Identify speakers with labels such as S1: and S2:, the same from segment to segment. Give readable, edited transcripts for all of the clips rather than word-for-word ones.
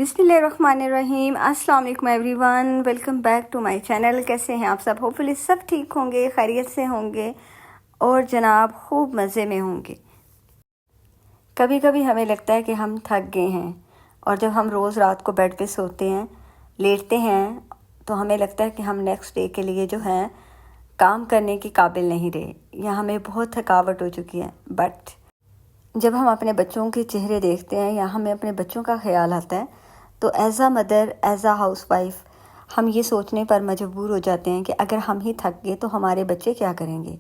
S1: बिस्मिल्लाहिर्रहमानिर्रहीम। अस्सलाम वालेकुम everyone, welcome back to my channel. कैसे हैं आप सब? होपफुली सब ठीक होंगे, खैरियत से होंगे और जनाब खूब मज़े में होंगे। कभी कभी हमें लगता है कि हम थक गए हैं और जब हम रोज़ रात को बेड पे सोते हैं, लेटते हैं, तो हमें लगता है कि हम नेक्स्ट डे के लिए जो है काम करने के काबिल नहीं रहे या हमें बहुत थकावट हो चुकी है। बट जब हम अपने बच्चों के चेहरे देखते हैं या हमें अपने बच्चों का ख्याल आता है, तो as a mother, as a house wife, हम ये सोचने पर मजबूर हो जाते हैं कि अगर हम ही थक गए तो हमारे बच्चे क्या करेंगे।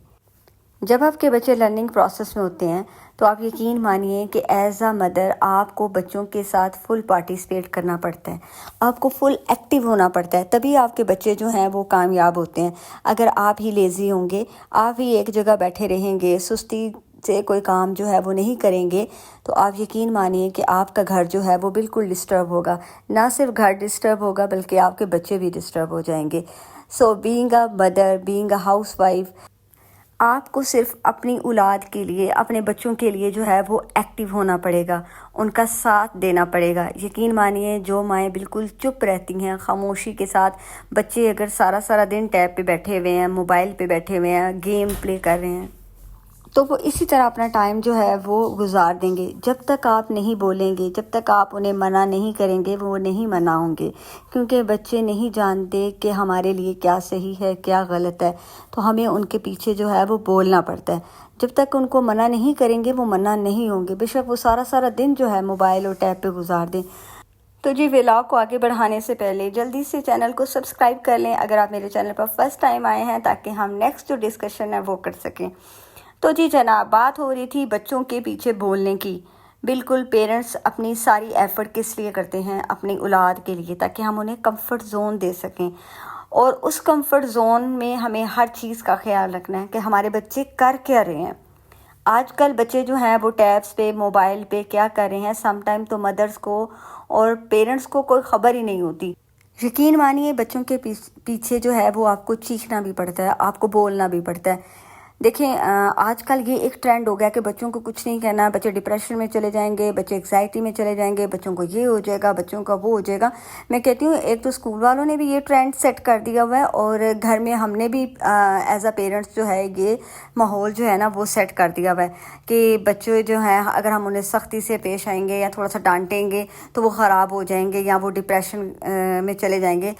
S1: जब आपके बच्चे लर्निंग प्रोसेस में होते हैं तो आप यकीन मानिए कि एज़ अ मदर आपको बच्चों के साथ फुल पार्टिसिपेट करना पड़ता है, आपको फुल एक्टिव होना पड़ता है, तभी आपके बच्चे जो हैं वो कामयाब होते हैं। अगर आप ही लेज़ी होंगे, आप ही एक जगह बैठे रहेंगे, सुस्ती से कोई काम जो है वो नहीं करेंगे, तो आप यकीन मानिए कि आपका घर जो है वो बिल्कुल डिस्टर्ब होगा। ना सिर्फ घर डिस्टर्ब होगा बल्कि आपके बच्चे भी डिस्टर्ब हो जाएंगे। So being a mother, being a house wife, आपको सिर्फ अपनी औलाद के लिए, अपने बच्चों के लिए जो है वो एक्टिव होना पड़ेगा, उनका साथ देना पड़ेगा। यकीन मानिए जो माएँ बिल्कुल चुप रहती हैं खामोशी के साथ, बच्चे अगर सारा सारा दिन टैब पे बैठे हुए हैं, मोबाइल पे बैठे हुए हैं, गेम प्ले कर रहे हैं, तो वो इसी तरह अपना टाइम जो है वो गुजार देंगे। जब तक आप नहीं बोलेंगे, जब तक आप उन्हें मना नहीं करेंगे, वो नहीं मना होंगे, क्योंकि बच्चे नहीं जानते कि हमारे लिए क्या सही है, क्या गलत है। तो हमें उनके पीछे जो है वो बोलना पड़ता है। जब तक उनको मना नहीं करेंगे वो मना नहीं होंगे, बेशक वो सारा सारा दिन जो है मोबाइल और टैब पे गुजार दें। तो जी, व्लॉग को आगे बढ़ाने से पहले जल्दी से चैनल को सब्सक्राइब कर लें अगर आप मेरे चैनल पर फर्स्ट टाइम आए हैं, ताकि हम नेक्स्ट जो डिस्कशन है वो कर सकें। तो जी जनाब, बात हो रही थी बच्चों के पीछे बोलने की। बिल्कुल, पेरेंट्स अपनी सारी एफ़र्ट किस लिए करते हैं? अपनी औलाद के लिए, ताकि हम उन्हें कंफर्ट ज़ोन दे सकें। और उस कंफर्ट ज़ोन में हमें हर चीज़ का ख्याल रखना है कि हमारे बच्चे कर क्या रहे हैं। आजकल बच्चे जो हैं वो टैब्स पे, मोबाइल पे क्या कर रहे हैं, समटाइम तो मदर्स को और पेरेंट्स को कोई ख़बर ही नहीं होती। यकीन मानिए बच्चों के पीछे जो है वो आपको चीखना भी पड़ता है, आपको बोलना भी पड़ता है। देखें, आजकल ये एक ट्रेंड हो गया कि बच्चों को कुछ नहीं कहना, बच्चे डिप्रेशन में चले जाएंगे, बच्चे एग्जाइटी में चले जाएंगे, बच्चों को ये हो जाएगा, बच्चों का वो हो जाएगा। मैं कहती हूँ एक तो स्कूल वालों ने भी ये ट्रेंड सेट कर दिया हुआ है और घर में हमने भी एज अ पेरेंट्स जो है ये माहौल जो है ना वो सेट कर दिया हुआ है कि बच्चे जो हैं अगर हम उन्हें सख्ती से पेश आएंगे या थोड़ा सा डांटेंगे तो वो ख़राब हो जाएंगे या वो डिप्रेशन में चले जाएंगे।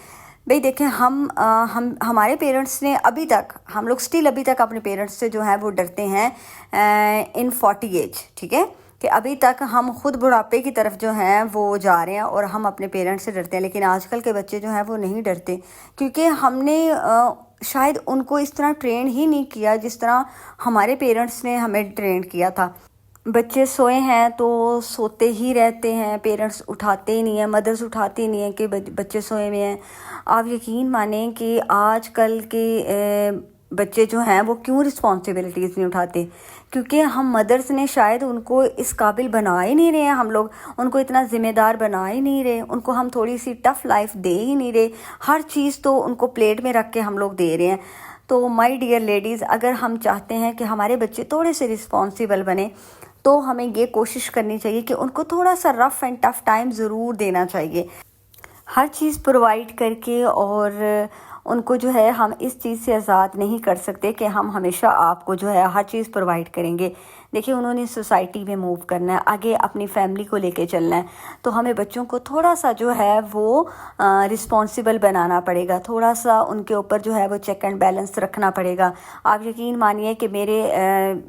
S1: भाई देखें, हम हमारे पेरेंट्स ने अभी तक, हम लोग स्टिल अभी तक अपने पेरेंट्स से जो है वो डरते हैं इन 40 एज, ठीक है, कि अभी तक हम खुद बुढ़ापे की तरफ जो हैं वो जा रहे हैं और हम अपने पेरेंट्स से डरते हैं। लेकिन आजकल के बच्चे जो हैं वो नहीं डरते, क्योंकि हमने शायद उनको इस तरह ट्रेन ही नहीं किया जिस तरह हमारे पेरेंट्स ने हमें ट्रेन किया था। बच्चे सोए हैं तो सोते ही रहते हैं, पेरेंट्स उठाते ही नहीं हैं, मदर्स उठाती नहीं हैं कि बच्चे सोए हुए हैं। आप यकीन मानें कि आजकल के बच्चे जो हैं वो क्यों रिस्पॉन्सिबिलिटीज़ नहीं उठाते? क्योंकि हम मदर्स ने शायद उनको इस काबिल बना ही नहीं रहे हैं, हम लोग उनको इतना ज़िम्मेदार बना ही नहीं रहे, उनको हम थोड़ी सी टफ़ लाइफ दे ही नहीं रहे। हर चीज़ तो उनको प्लेट में रख के हम लोग दे रहे हैं। तो माय डियर लेडीज़, अगर हम चाहते हैं कि हमारे बच्चे थोड़े से रिस्पॉन्सिबल बने, तो हमें ये कोशिश करनी चाहिए कि उनको थोड़ा सा रफ़ एंड टफ़ टाइम ज़रूर देना चाहिए, हर चीज़ प्रोवाइड करके। और उनको जो है हम इस चीज़ से आज़ाद नहीं कर सकते कि हम हमेशा आपको जो है हर चीज़ प्रोवाइड करेंगे। देखिए, उन्होंने सोसाइटी में मूव करना है, आगे अपनी फैमिली को लेके चलना है, तो हमें बच्चों को थोड़ा सा जो है वो रिस्पॉन्सिबल बनाना पड़ेगा, थोड़ा सा उनके ऊपर जो है वो चेक एंड बैलेंस रखना पड़ेगा। आप यकीन मानिए कि मेरे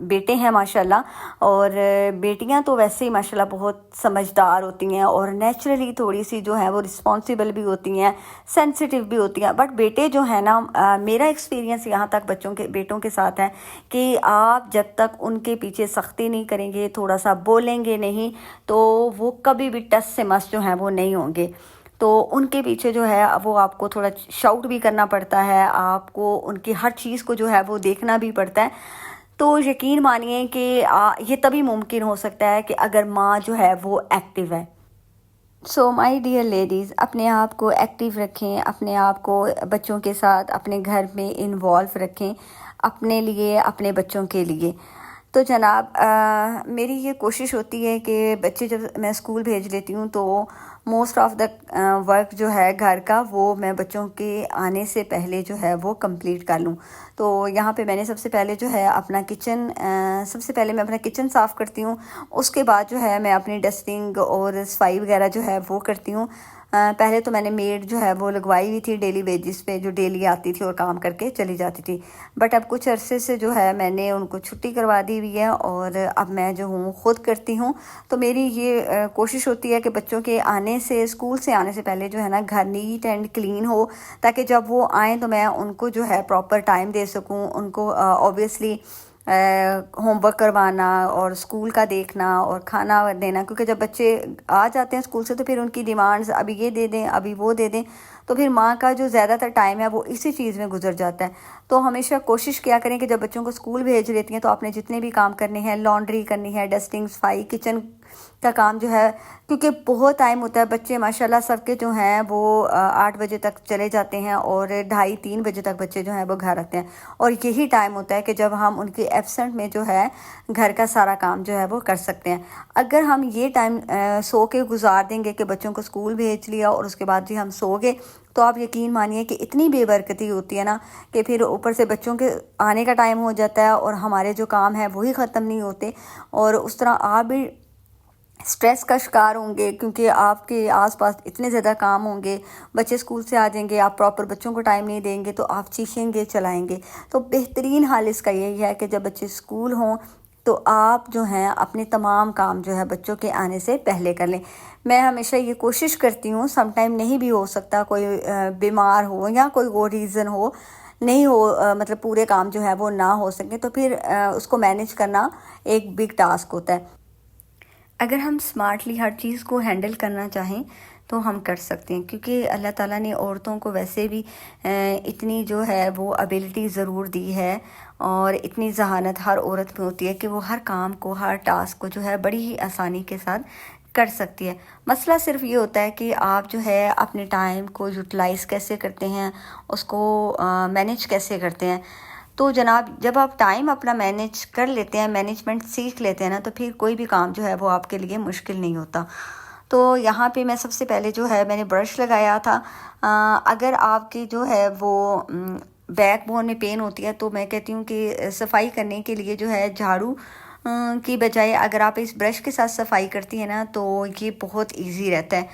S1: बेटे हैं माशाल्लाह, और बेटियां तो वैसे ही माशाल्लाह बहुत समझदार होती हैं और नेचुरली थोड़ी सी जो है वो रिस्पॉन्सिबल भी होती हैं, सेंसिटिव भी होती हैं। बट बेटे जो है ना, मेरा एक्सपीरियंस यहाँ तक बेटों के साथ है कि आप जब तक उनके पीछे सख्ती नहीं करेंगे, थोड़ा सा बोलेंगे नहीं, तो वो कभी भी टस से मस जो हैं वो नहीं होंगे। तो उनके पीछे जो है वो आपको थोड़ा शाउट भी करना पड़ता है, आपको उनकी हर चीज़ को जो है वो देखना भी पड़ता है। तो यकीन मानिए कि ये तभी मुमकिन हो सकता है कि अगर माँ जो है वो एक्टिव है। सो माय डियर लेडीज़, अपने आप को एक्टिव रखें, अपने आप को बच्चों के साथ अपने घर में इन्वॉल्व रखें, अपने लिए, अपने बच्चों के लिए। तो जनाब मेरी ये कोशिश होती है कि बच्चे जब मैं स्कूल भेज लेती हूँ तो मोस्ट ऑफ़ द वर्क जो है घर का वो मैं बच्चों के आने से पहले जो है वो कंप्लीट कर लूँ। तो यहाँ पे मैंने सबसे पहले जो है अपना किचन सबसे पहले मैं अपना किचन साफ़ करती हूँ। उसके बाद जो है मैं अपनी डस्टिंग और सफाई वगैरह जो है वो करती हूँ। पहले तो मैंने मेड जो है वो लगवाई हुई थी डेली बेसिस पे, जो डेली आती थी और काम करके चली जाती थी। बट अब कुछ अरसे से जो है मैंने उनको छुट्टी करवा दी हुई है और अब मैं जो हूँ ख़ुद करती हूँ। तो मेरी ये कोशिश होती है कि बच्चों के आने से, स्कूल से आने से पहले जो है ना घर नीट एंड क्लीन हो, ताकि जब वो आएँ तो मैं उनको जो है प्रॉपर टाइम दे सकूँ। उनको ऑब्वियसली होमवर्क करवाना और स्कूल का देखना और खाना देना, क्योंकि जब बच्चे आ जाते हैं स्कूल से तो फिर उनकी डिमांड्स अभी ये दे दें, अभी वो दे दें, तो फिर माँ का जो ज़्यादातर टाइम है वो इसी चीज़ में गुजर जाता है। तो हमेशा कोशिश किया करें कि जब बच्चों को स्कूल भेज लेती हैं तो आपने जितने भी काम करने हैं, लॉन्ड्री करनी है, डस्टिंग, सफाई, किचन का काम जो है, क्योंकि बहुत टाइम होता है। बच्चे माशाल्लाह सबके जो हैं वो 8 बजे तक चले जाते हैं और 2:30-3 बजे तक बच्चे जो हैं वो घर आते हैं, और यही टाइम होता है कि जब हम उनके एब्सेंट में जो है घर का सारा काम जो है वो कर सकते हैं। अगर हम ये टाइम सो के गुजार देंगे कि बच्चों को स्कूल भेज लिया और उसके बाद जी हम सो गए, तो आप यकीन मानिए कि इतनी बेबरकती होती है ना कि फिर ऊपर से बच्चों के आने का टाइम हो जाता है और हमारे जो काम है वही ख़त्म नहीं होते, और उस तरह आप भी स्ट्रेस का शिकार होंगे, क्योंकि आपके आसपास इतने ज़्यादा काम होंगे। बच्चे स्कूल से आ जाएंगे, आप प्रॉपर बच्चों को टाइम नहीं देंगे तो आप चीखेंगे, चलाएंगे। तो बेहतरीन हाल इसका यही है कि जब बच्चे स्कूल हों तो आप जो हैं अपने तमाम काम जो है बच्चों के आने से पहले कर लें। मैं हमेशा ये कोशिश करती हूँ, सम टाइम नहीं भी हो सकता, कोई बीमार हो या कोई और रीज़न हो, नहीं हो मतलब पूरे काम जो है वो ना हो सके, तो फिर उसको मैनेज करना एक बिग टास्क होता है। अगर हम स्मार्टली हर चीज़ को हैंडल करना चाहें तो हम कर सकते हैं, क्योंकि अल्लाह ताला ने औरतों को वैसे भी इतनी जो है वो एबिलिटी ज़रूर दी है, और इतनी जहानत हर औरत में होती है कि वो हर काम को, हर टास्क को जो है बड़ी ही आसानी के साथ कर सकती है। मसला सिर्फ ये होता है कि आप जो है अपने टाइम को यूटिलाइज़ कैसे करते हैं, उसको मैनेज कैसे करते हैं। तो जनाब जब आप टाइम अपना मैनेज कर लेते हैं, मैनेजमेंट सीख लेते हैं ना, तो फिर कोई भी काम जो है वो आपके लिए मुश्किल नहीं होता। तो यहाँ पे मैं सबसे पहले जो है मैंने ब्रश लगाया था। अगर आपकी जो है वो बैक बोन में पेन होती है तो मैं कहती हूँ कि सफाई करने के लिए जो है झाड़ू की बजाय अगर आप इस ब्रश के साथ सफाई करती हैं ना तो ये बहुत इजी रहता है,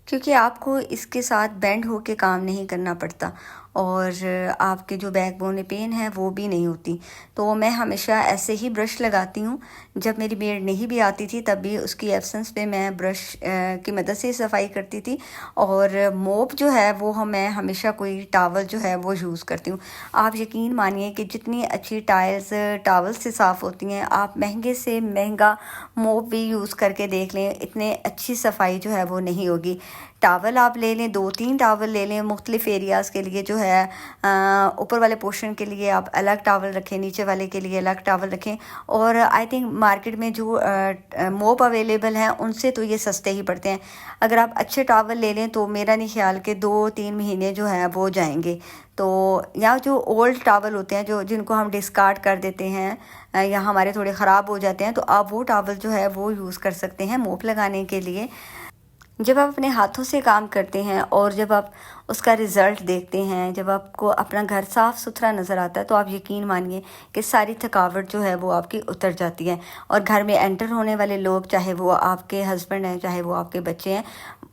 S1: क्योंकि आपको इसके साथ बेंड होके काम नहीं करना पड़ता और आपके जो बैकबोन में पेन है वो भी नहीं होती। तो मैं हमेशा ऐसे ही ब्रश लगाती हूँ। जब मेरी मेड नहीं भी आती थी तब भी उसकी एब्सेंस पे मैं ब्रश की मदद से सफाई करती थी, और मोप जो है वो मैं हमेशा कोई टावल जो है वो यूज़ करती हूँ। आप यकीन मानिए कि जितनी अच्छी टाइल्स टावल से साफ़ होती हैं, आप महंगे से महंगा मोप भी यूज़ करके देख लें, इतने अच्छी सफाई जो है वो नहीं होगी। टावल आप ले लें, 2-3 टावल ले लें मुख्तलिफ़ एरियाज़ के लिए, जो है ऊपर वाले पोर्शन के लिए आप अलग टावल रखें, नीचे वाले के लिए अलग टावल रखें। और आई थिंक मार्केट में जो मोप अवेलेबल हैं उनसे तो ये सस्ते ही पड़ते हैं। अगर आप अच्छे टावल ले लें तो मेरा नहीं ख्याल कि 2-3 महीने जो हैं वो जाएंगे। तो या जो ओल्ड टावल होते हैं जो जिनको हम डिस्कार्ड कर देते हैं या हमारे थोड़े ख़राब हो जाते हैं, तो आप वो टावल जो है वो यूज़ कर सकते हैं मोप लगाने के लिए। जब आप अपने हाथों से काम करते हैं और जब आप उसका रिज़ल्ट देखते हैं, जब आपको अपना घर साफ़ सुथरा नज़र आता है, तो आप यकीन मानिए कि सारी थकावट जो है वो आपकी उतर जाती है। और घर में एंटर होने वाले लोग, चाहे वो आपके हस्बैंड हैं, चाहे वो आपके बच्चे हैं,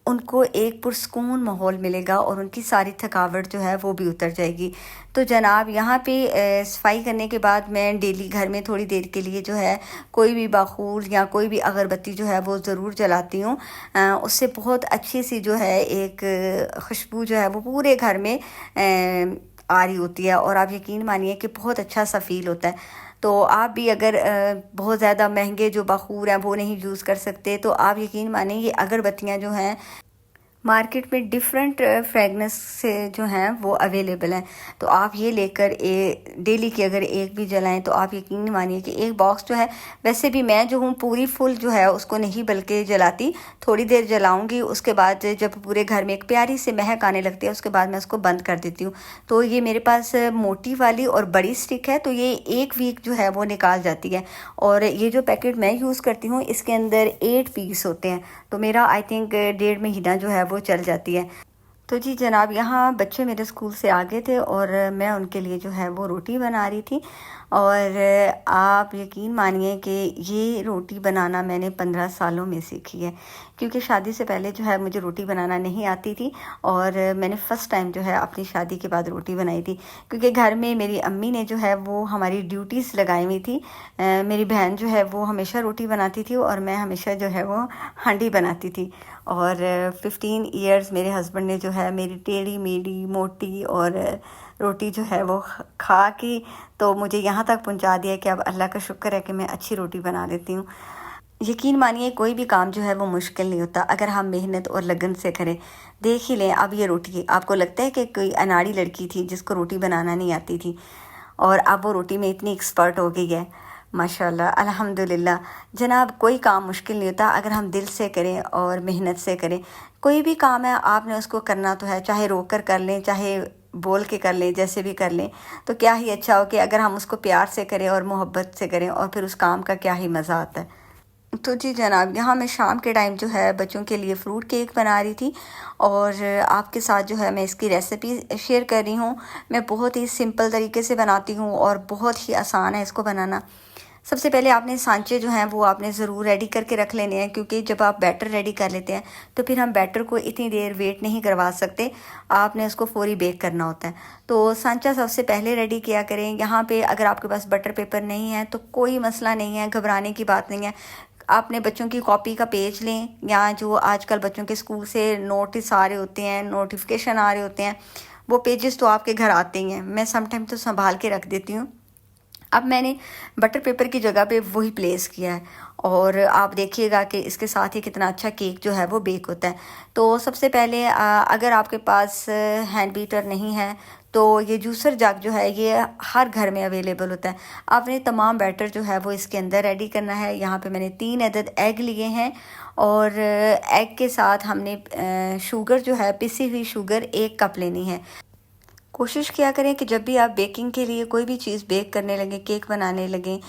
S1: उनको एक पुरसकून माहौल मिलेगा और उनकी सारी थकावट जो है वो भी उतर जाएगी। तो जनाब यहाँ पे सफाई करने के बाद मैं डेली घर में थोड़ी देर के लिए जो है कोई भी बाखूर या कोई भी अगरबत्ती जो है वो ज़रूर जलाती हूँ। उससे बहुत अच्छी सी जो है एक खुशबू जो है वो पूरे घर में आ रही होती है, और आप यकीन मानिए कि बहुत अच्छा सा फील होता है। तो आप भी अगर बहुत ज़्यादा महंगे जो बखूर हैं वो नहीं यूज़ कर सकते, तो आप यकीन मानिए ये अगरबत्तियाँ जो हैं मार्केट में डिफरेंट फ्रेगनेंस से जो हैं वो अवेलेबल हैं। तो आप ये लेकर डेली की अगर एक भी जलाएं तो आप यकीन नहीं मानिए कि एक बॉक्स जो है, वैसे भी मैं जो हूँ पूरी फुल जो है उसको नहीं बल्कि जलाती, थोड़ी देर जलाऊंगी, उसके बाद जब पूरे घर में एक प्यारी से महक आने लगती है उसके बाद मैं उसको बंद कर देती हूँ। तो ये मेरे पास मोटी वाली और बड़ी स्टिक है, तो ये 1 वीक जो है वो निकाल जाती है। और ये जो पैकेट मैं यूज़ करती हूँ इसके अंदर 8 पीस होते हैं, तो मेरा आई थिंक 1.5 महीना जो है वो चल जाती है। तो जी जनाब, यहाँ बच्चे मेरे स्कूल से आ गए थे और मैं उनके लिए जो है वो रोटी बना रही थी। और आप यकीन मानिए कि ये रोटी बनाना मैंने 15 सालों में सीखी है, क्योंकि शादी से पहले जो है मुझे रोटी बनाना नहीं आती थी। और मैंने फ़र्स्ट टाइम जो है अपनी शादी के बाद रोटी बनाई थी, क्योंकि घर में मेरी अम्मी ने जो है वो हमारी ड्यूटीज़ लगाई हुई थी। मेरी बहन जो है वो हमेशा रोटी बनाती थी और मैं हमेशा जो है वो हांडी बनाती थी। और 15 ईयर्स मेरे हस्बैंड ने जो है मेरी टेढ़ी मेढ़ी मोटी और रोटी जो है वो खा के तो मुझे यहाँ तक पहुँचा दिया कि अब अल्लाह का शुक्र है कि मैं अच्छी रोटी बना लेती हूँ। यकीन मानिए कोई भी काम जो है वो मुश्किल नहीं होता अगर हम मेहनत और लगन से करें। देख ही लें, अब ये रोटी आपको लगता है कि कोई अनाड़ी लड़की थी जिसको रोटी बनाना नहीं आती थी और अब वो रोटी में इतनी एक्सपर्ट हो गई है, माशाल्लाह अल्हम्दुलिल्लाह। जनाब, कोई काम मुश्किल नहीं होता अगर हम दिल से करें और मेहनत से करें। कोई भी काम है आपने उसको करना तो है, चाहे रोक कर लें चाहे बोल के कर लें, जैसे भी कर लें, तो क्या ही अच्छा हो कि अगर हम उसको प्यार से करें और मोहब्बत से करें, और फिर उस काम का क्या ही मज़ा आता है। तो जी जनाब, यहाँ मैं शाम के टाइम जो है बच्चों के लिए फ़्रूट केक बना रही थी और आपके साथ जो है मैं इसकी रेसिपी शेयर कर रही हूँ। मैं बहुत ही सिंपल तरीके से बनाती हूँ और बहुत ही आसान है इसको बनाना। सबसे पहले आपने सांचे जो हैं वो आपने ज़रूर रेडी करके रख लेने हैं, क्योंकि जब आप बैटर रेडी कर लेते हैं तो फिर हम बैटर को इतनी देर वेट नहीं करवा सकते, आपने उसको फौरी बेक करना होता है। तो सांचा सबसे पहले रेडी किया करें। यहाँ पे अगर आपके पास बटर पेपर नहीं है तो कोई मसला नहीं है, घबराने की बात नहीं है। आपने बच्चों की कॉपी का पेज लें, या जो आजकल बच्चों के स्कूल से नोटिस आ रहे होते हैं, नोटिफिकेशन आ रहे होते हैं, वो पेजेस तो आपके घर आते ही हैं। मैं समटाइम तो संभाल के रख देती हूँ। अब मैंने बटर पेपर की जगह पे वही प्लेस किया है और आप देखिएगा कि इसके साथ ही कितना अच्छा केक जो है वो बेक होता है। तो सबसे पहले अगर आपके पास हैंड बीटर नहीं है तो ये जूसर जग जो है ये हर घर में अवेलेबल होता है। आपने तमाम बैटर जो है वो इसके अंदर रेडी करना है। यहाँ पे मैंने 3 अदद एग लिए हैं और एग के साथ हमने शुगर जो है, पिसी हुई शुगर 1 कप लेनी है। कोशिश किया करें कि जब भी आप बेकिंग के लिए कोई भी चीज़ बेक करने लगें, केक बनाने लगें,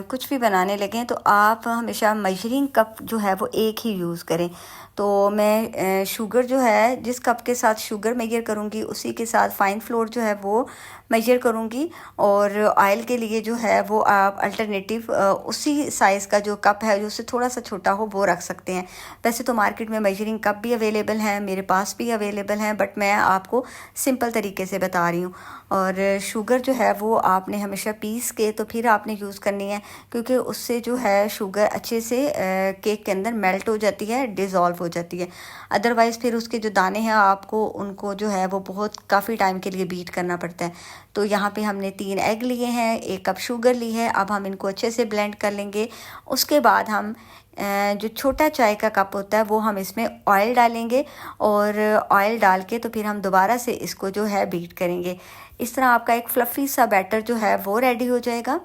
S1: कुछ भी बनाने लगें, तो आप हमेशा मेजरिंग कप जो है वो एक ही यूज़ करें। तो मैं शुगर जो है, जिस कप के साथ शुगर मेजर करूँगी उसी के साथ फ़ाइन फ्लोर जो है वो मेजर करूँगी। और ऑयल के लिए जो है वो आप अल्टरनेटिव उसी साइज़ का जो कप है जो उससे थोड़ा सा छोटा हो वो रख सकते हैं। वैसे तो मार्केट में मेजरिंग कप भी अवेलेबल हैं, मेरे पास भी अवेलेबल हैं, बट मैं आपको सिंपल तरीके से बता रही हूँ। और शुगर जो है वो आपने हमेशा पीस के तो फिर आपने यूज़ करनी है, क्योंकि उससे जो है शुगर अच्छे से केक के अंदर मेल्ट हो जाती है, डिज़ोल्व हो जाती है। अदरवाइज़ फिर उसके जो दाने हैं आपको उनको जो है वो बहुत काफ़ी टाइम के लिए बीट करना पड़ता है। तो यहाँ पे हमने 3 एग लिए हैं, 1 कप शुगर ली है। अब हम इनको अच्छे से ब्लेंड कर लेंगे। उसके बाद हम जो छोटा चाय का कप होता है वो हम इसमें ऑयल डालेंगे और ऑयल डाल के तो फिर हम दोबारा से इसको जो है बीट करेंगे। इस तरह आपका एक फ्लफ़ी सा बैटर जो है वो रेडी हो जाएगा।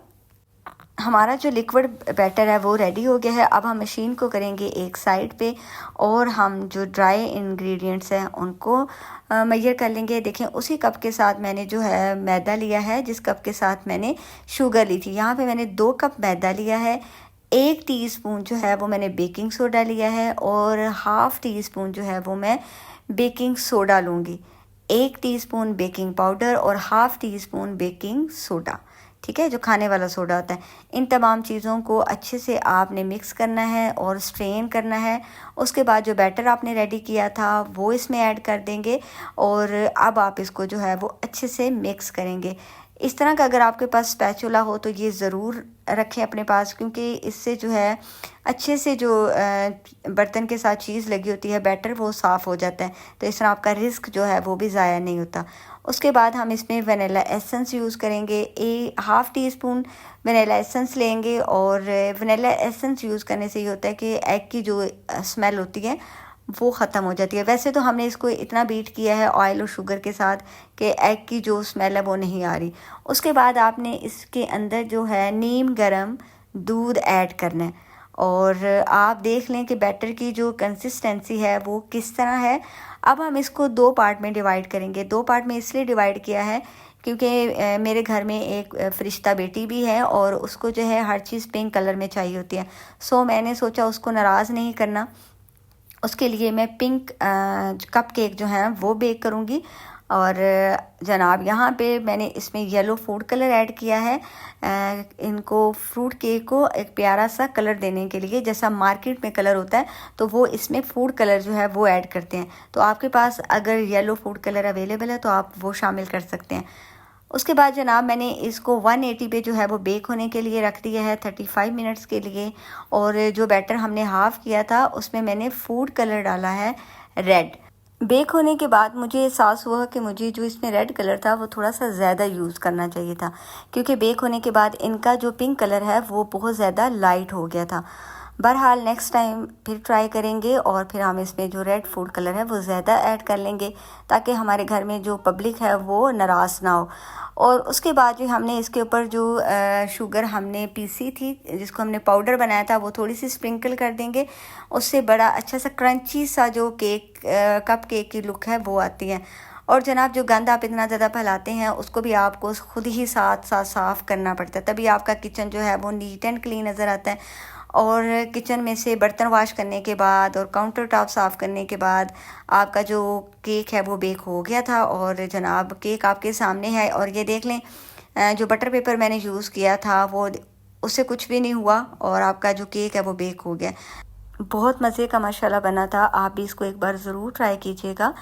S1: हमारा जो लिक्विड बैटर है वो रेडी हो गया है। अब हम मशीन को करेंगे एक साइड पे और हम जो ड्राई इंग्रेडिएंट्स हैं उनको मेजर कर लेंगे। देखें, उसी कप के साथ मैंने जो है मैदा लिया है जिस कप के साथ मैंने शुगर ली थी। यहाँ पे मैंने 2 कप मैदा लिया है, 1 टीस्पून जो है वो मैंने बेकिंग सोडा लिया है और हाफ़ टी स्पून जो है वो मैं बेकिंग सोडा लूँगी। 1 टीस्पून बेकिंग पाउडर और half tea spoon baking soda, ठीक है, जो खाने वाला सोडा होता है। इन तमाम चीज़ों को अच्छे से आपने मिक्स करना है और स्ट्रेन करना है। उसके बाद जो बैटर आपने रेडी किया था वो इसमें ऐड कर देंगे और अब आप इसको जो है वो अच्छे से मिक्स करेंगे। इस तरह का अगर आपके पास स्पैचुला हो तो ये ज़रूर रखें अपने पास, क्योंकि इससे जो है अच्छे से जो बर्तन के साथ चीज़ लगी होती है बैटर वो साफ़ हो जाता है। तो इस तरह आपका रिस्क जो है वो भी ज़ाया नहीं होता। उसके बाद हम इसमें वनीला एसेंस यूज़ करेंगे। Half tea spoon vanilla essence लेंगे और वनीला एसेंस यूज़ करने से ये होता है कि एग की जो स्मेल होती है वो ख़त्म हो जाती है। वैसे तो हमने इसको इतना बीट किया है ऑयल और शुगर के साथ कि एग की जो स्मेल है वो नहीं आ रही। उसके बाद आपने इसके अंदर जो है नीम गर्म दूध ऐड करना है और आप देख लें कि बैटर की जो कंसिस्टेंसी है वो किस तरह है। अब हम इसको 2 पार्ट में डिवाइड करेंगे। 2 पार्ट में इसलिए डिवाइड किया है क्योंकि मेरे घर में एक फ़रिश्ता बेटी भी है और उसको जो है हर चीज़ पिंक कलर में चाहिए होती है। सो मैंने सोचा उसको नाराज़ नहीं करना, उसके लिए मैं पिंक कप केक जो है वो बेक करूँगी। और जनाब यहाँ पे मैंने इसमें येलो फूड कलर ऐड किया है इनको फ्रूट केक को एक प्यारा सा कलर देने के लिए। जैसा मार्केट में कलर होता है तो वो इसमें फूड कलर जो है वो ऐड करते हैं। तो आपके पास अगर येलो फूड कलर अवेलेबल है तो आप वो शामिल कर सकते हैं। उसके बाद जनाब मैंने इसको 180 पे जो है वो बेक होने के लिए रख दिया है 35 मिनट्स के लिए। और जो बैटर हमने हाफ़ किया था उसमें मैंने फूड कलर डाला है रेड। बेक होने के बाद मुझे एहसास हुआ कि मुझे जो इसमें रेड कलर था वो थोड़ा सा ज़्यादा यूज़ करना चाहिए था, क्योंकि बेक होने के बाद इनका जो पिंक कलर है वो बहुत ज़्यादा लाइट हो गया था। बहरहाल नेक्स्ट टाइम फिर ट्राई करेंगे और फिर हम इसमें जो रेड फूड कलर है वो ज़्यादा ऐड कर लेंगे ताकि हमारे घर में जो पब्लिक है वो नाराज़ ना हो। और उसके बाद जो हमने इसके ऊपर जो शुगर हमने पीसी थी जिसको हमने पाउडर बनाया था वो थोड़ी सी स्प्रिंकल कर देंगे। उससे बड़ा अच्छा सा क्रंची सा जो केक कप केक की लुक है वो आती है। और जनाब जो गंद आप इतना ज़्यादा फैलाते हैं उसको भी आपको खुद ही साथ साथ साफ़ करना पड़ता है, तभी आपका किचन जो है वो नीट एंड क्लीन नज़र आता है। और किचन में से बर्तन वॉश करने के बाद और काउंटर टॉप साफ़ करने के बाद आपका जो केक है वो बेक हो गया था। और जनाब केक आपके सामने है और ये देख लें जो बटर पेपर मैंने यूज़ किया था वो उससे कुछ भी नहीं हुआ और आपका जो केक है वो बेक हो गया। बहुत मज़े का माशाल्लाह बना था। आप भी इसको एक बार ज़रूर ट्राई कीजिएगा।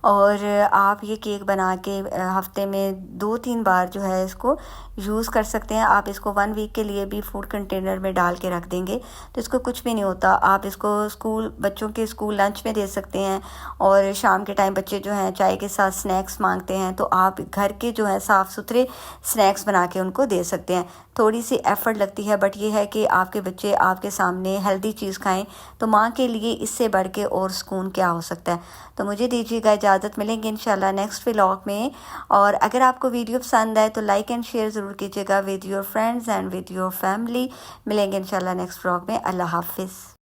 S1: और आप ये केक बना के हफ़्ते में 2-3 बार जो है इसको यूज़ कर सकते हैं। आप इसको 1 वीक के लिए भी फूड कंटेनर में डाल के रख देंगे तो इसको कुछ भी नहीं होता। आप इसको बच्चों के स्कूल लंच में दे सकते हैं। और शाम के टाइम बच्चे जो हैं चाय के साथ स्नैक्स मांगते हैं तो आप घर के जो है साफ़ सुथरे स्नैक्स बना के उनको दे सकते हैं। थोड़ी सी एफ़र्ट लगती है बट ये है कि आपके बच्चे आपके सामने हेल्दी चीज़ खाएं तो माँ के लिए इससे बढ़ के और सुकून क्या हो सकता है। तो मुझे दीजिएगा इजाज़त, मिलेंगे इंशाल्लाह नेक्स्ट व्लॉग में। और अगर आपको वीडियो पसंद आए तो लाइक एंड शेयर ज़रूर कीजिएगा with your friends and with your family. मिलेंगे इंशाल्लाह नेक्स्ट व्लॉग में। अल्लाह हाफिज़।